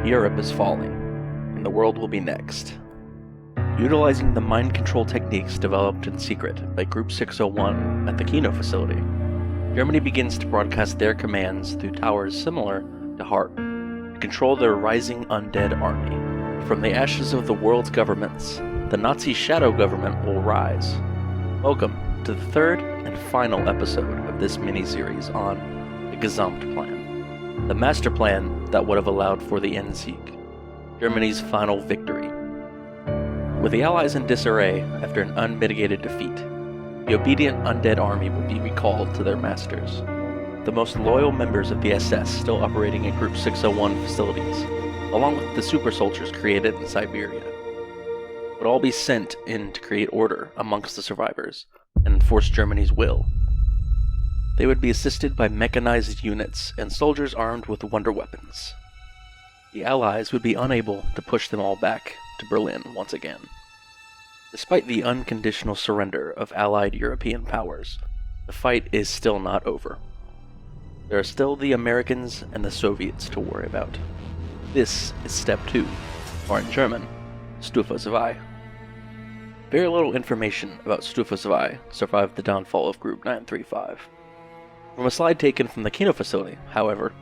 Europe is falling, and the world will be next. Utilizing the mind control techniques developed in secret by Group 601 at the Kino facility, Germany begins to broadcast their commands through towers similar to HARP to control their rising undead army. From the ashes of the world's governments, the Nazi shadow government will rise. Welcome to the third and final episode of this mini-series on the GESAMTPLAN, the master plan that would have allowed for the Endsieg, Germany's final victory. With the Allies in disarray after an unmitigated defeat, the obedient undead army would be recalled to their masters. The most loyal members of the SS still operating in Group 601 facilities, along with the super soldiers created in Siberia, would all be sent in to create order amongst the survivors and enforce Germany's will. They would be assisted by mechanized units and soldiers armed with wonder weapons. The Allies would be unable to push them all back to Berlin once again. Despite the unconditional surrender of Allied European powers, the fight is still not over. There are still the Americans and the Soviets to worry about. This is Step 2, or in German, Stufe 2. Very little information about Stufe 2 survived the downfall of Group 935. From a slide taken from the Kino facility, however,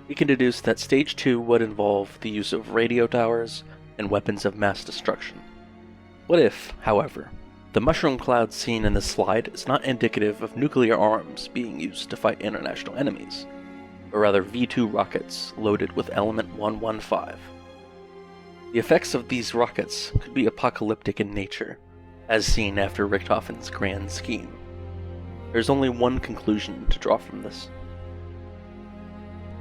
we can deduce that Stage 2 would involve the use of radio towers and weapons of mass destruction. What if, however, the mushroom cloud seen in this slide is not indicative of nuclear arms being used to fight international enemies, but rather V2 rockets loaded with element 115? The effects of these rockets could be apocalyptic in nature, as seen after Richthofen's grand scheme. There's only one conclusion to draw from this.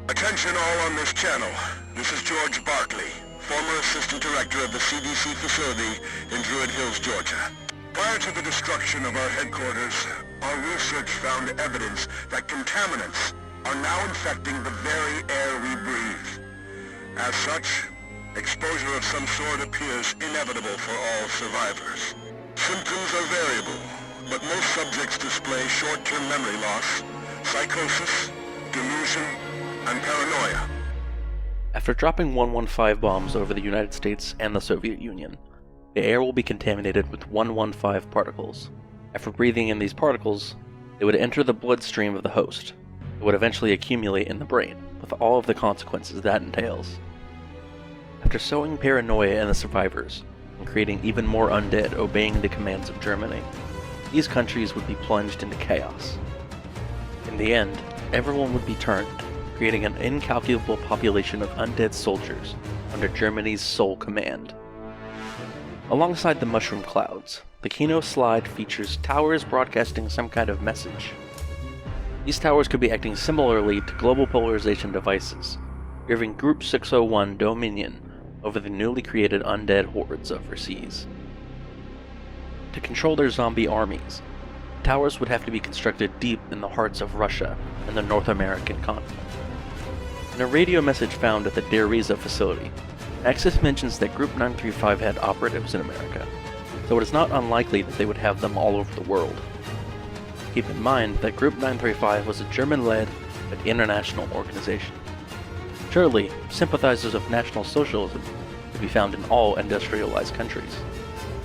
Attention all on this channel. This is George Barkley, former Assistant Director of the CDC facility in Druid Hills, Georgia. Prior to the destruction of our headquarters, our research found evidence that contaminants are now infecting the very air we breathe. As such, exposure of some sort appears inevitable for all survivors. Symptoms are variable, but most subjects display short-term memory loss, psychosis, delusion, and paranoia. After dropping 115 bombs over the United States and the Soviet Union, the air will be contaminated with 115 particles. After breathing in these particles, they would enter the bloodstream of the host. It would eventually accumulate in the brain, with all of the consequences that entails. After sowing paranoia in the survivors, and creating even more undead obeying the commands of Germany, these countries would be plunged into chaos. In the end, everyone would be turned, creating an incalculable population of undead soldiers under Germany's sole command. Alongside the mushroom clouds, the Kino slide features towers broadcasting some kind of message. These towers could be acting similarly to global polarization devices, giving Group 601 dominion over the newly created undead hordes overseas. To control their zombie armies, towers would have to be constructed deep in the hearts of Russia and the North American continent. In a radio message found at the Der Riese facility, Axis mentions that Group 935 had operatives in America, so it is not unlikely that they would have them all over the world. Keep in mind that Group 935 was a German-led but international organization. Surely, sympathizers of National Socialism could be found in all industrialized countries,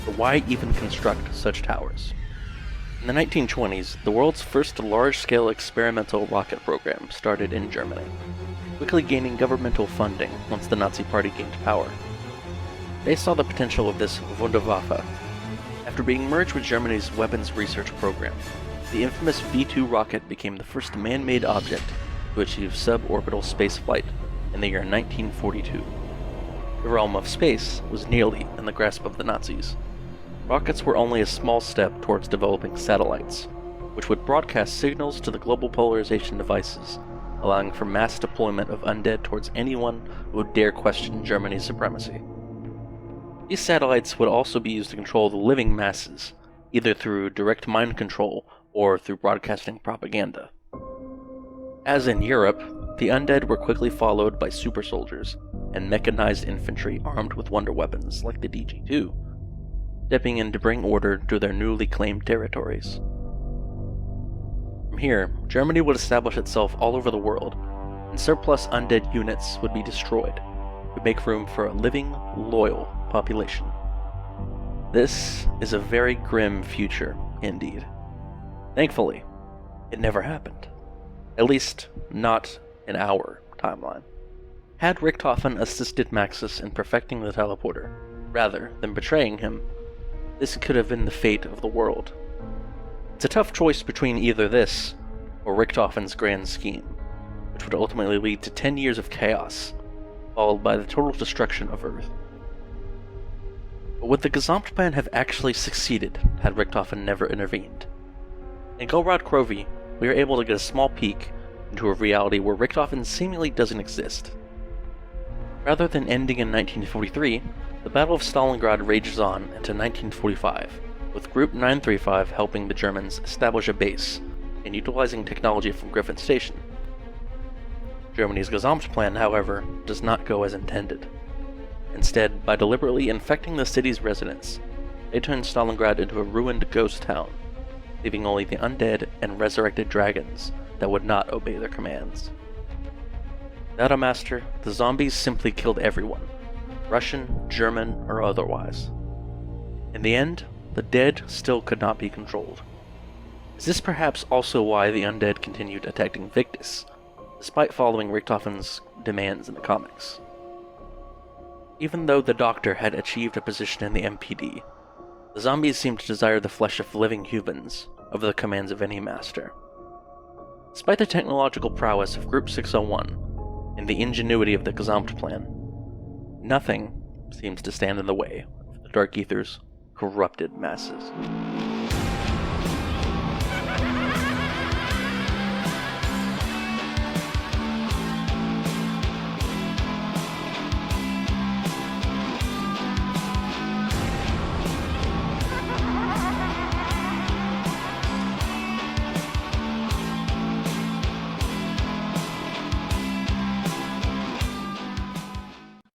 but why even construct such towers? In the 1920s, the world's first large-scale experimental rocket program started in Germany, quickly gaining governmental funding once the Nazi Party gained power. They saw the potential of this Wunderwaffe. After being merged with Germany's weapons research program, the infamous V2 rocket became the first man-made object to achieve suborbital spaceflight in the year 1942. The realm of space was nearly in the grasp of the Nazis. Rockets were only a small step towards developing satellites, which would broadcast signals to the global polarization devices, allowing for mass deployment of undead towards anyone who would dare question Germany's supremacy. These satellites would also be used to control the living masses, either through direct mind control or through broadcasting propaganda. As in Europe, the undead were quickly followed by super soldiers and mechanized infantry armed with wonder weapons like the DG-2, stepping in to bring order to their newly claimed territories. From here, Germany would establish itself all over the world, and surplus undead units would be destroyed, would make room for a living, loyal population. This is a very grim future, indeed. Thankfully, it never happened. At least, not in our timeline. Had Richthofen assisted Maxis in perfecting the teleporter, rather than betraying him, this could have been the fate of the world. It's a tough choice between either this, or Richthofen's grand scheme, which would ultimately lead to 10 years of chaos, followed by the total destruction of Earth. But would the GESAMTPLAN have actually succeeded had Richthofen never intervened? In Golrod Krovi, we are able to get a small peek into a reality where Richthofen seemingly doesn't exist. Rather than ending in 1943, the Battle of Stalingrad rages on into 1945, with Group 935 helping the Germans establish a base and utilizing technology from Griffin Station. Germany's GESAMTPLAN, however, does not go as intended. Instead, by deliberately infecting the city's residents, they turn Stalingrad into a ruined ghost town, leaving only the undead and resurrected dragons that would not obey their commands. Without a master, the zombies simply killed everyone, Russian, German, or otherwise. In the end, the dead still could not be controlled. Is this perhaps also why the undead continued attacking Victus, despite following Richthofen's demands in the comics? Even though the Doctor had achieved a position in the MPD, the zombies seemed to desire the flesh of living humans over the commands of any master. Despite the technological prowess of Group 601 and the ingenuity of the GESAMTPLAN, nothing seems to stand in the way of the Dark Ether's corrupted masses.